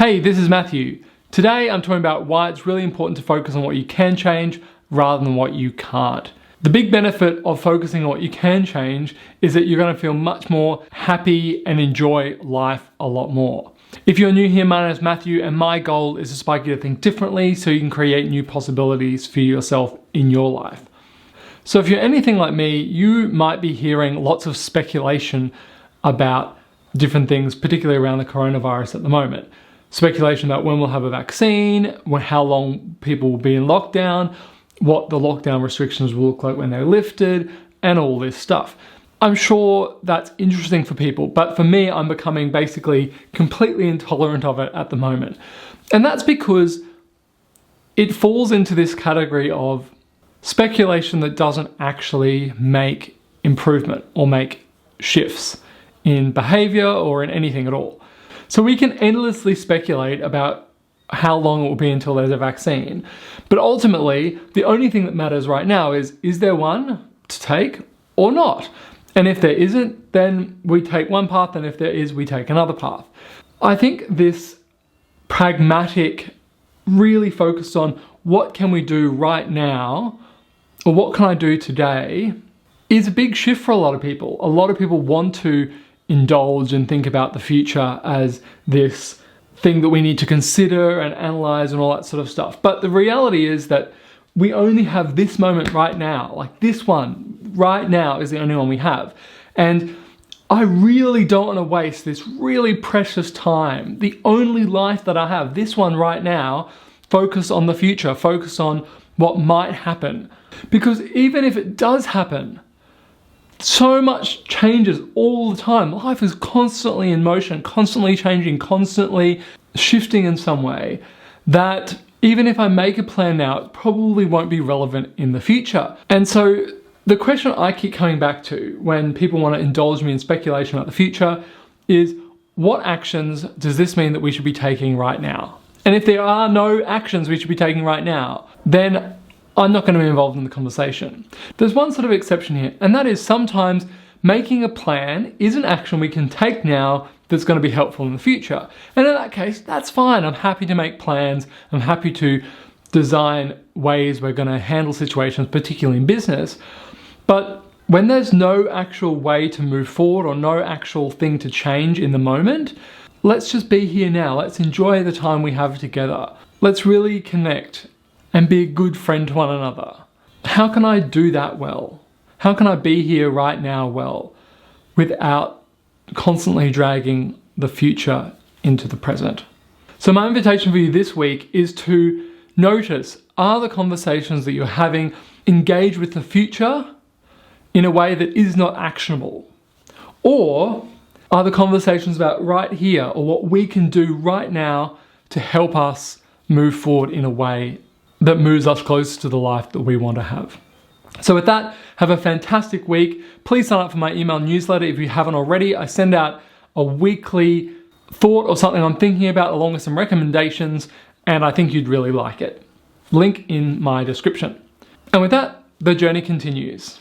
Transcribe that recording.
Hey, this is Matthew. Today I'm talking about why it's really important to focus on what you can change rather than what you can't. The big benefit of focusing on what you can change is that you're going to feel much more happy and enjoy life a lot more. If you're new here, my name is Matthew and my goal is to spark you to think differently so you can create new possibilities for yourself in your life. So if you're anything like me, you might be hearing lots of speculation about different things, particularly around the coronavirus at the moment. Speculation about when we'll have a vaccine, how long people will be in lockdown, what the lockdown restrictions will look like when they're lifted, and all this stuff. I'm sure that's interesting for people, but for me, I'm becoming basically completely intolerant of it at the moment. And that's because it falls into this category of speculation that doesn't actually make improvement or make shifts in behavior or in anything at all. So we can endlessly speculate about how long it will be until there's a vaccine. But ultimately, the only thing that matters right now is there one to take or not? And if there isn't, then we take one path, and if there is, we take another path. I think this pragmatic, really focused on what can we do right now, or what can I do today, is a big shift for a lot of people. A lot of people want to indulge and think about the future as this thing that we need to consider and analyze and all that sort of stuff. But the reality is that we only have this moment right now. Like, this one right now is the only one we have. And I really don't want to waste this really precious time, the only life that I have, this one right now, focus on the future, focus on what might happen. Because even if it does happen, so much changes all the time. Life is constantly in motion, constantly changing, constantly shifting in some way, that even if I make a plan now, it probably won't be relevant in the future. And so the question I keep coming back to when people want to indulge me in speculation about the future is, what actions does this mean that we should be taking right now? And if there are no actions we should be taking right now, then I'm not going to be involved in the conversation. There's one sort of exception here, and that is sometimes making a plan is an action we can take now that's going to be helpful in the future. And in that case, that's fine. I'm happy to make plans. I'm happy to design ways we're going to handle situations, particularly in business. But when there's no actual way to move forward or no actual thing to change in the moment, let's just be here now. Let's enjoy the time we have together. Let's really connect and be a good friend to one another. How can I do that well? How can I be here right now well without constantly dragging the future into the present? So my invitation for you this week is to notice, are the conversations that you're having engage with the future in a way that is not actionable? Or are the conversations about right here, or what we can do right now to help us move forward in a way that moves us closer to the life that we want to have? So with that, have a fantastic week. Please sign up for my email newsletter if you haven't already. I send out a weekly thought or something I'm thinking about along with some recommendations, and I think you'd really like it. Link in my description. And with that, the journey continues.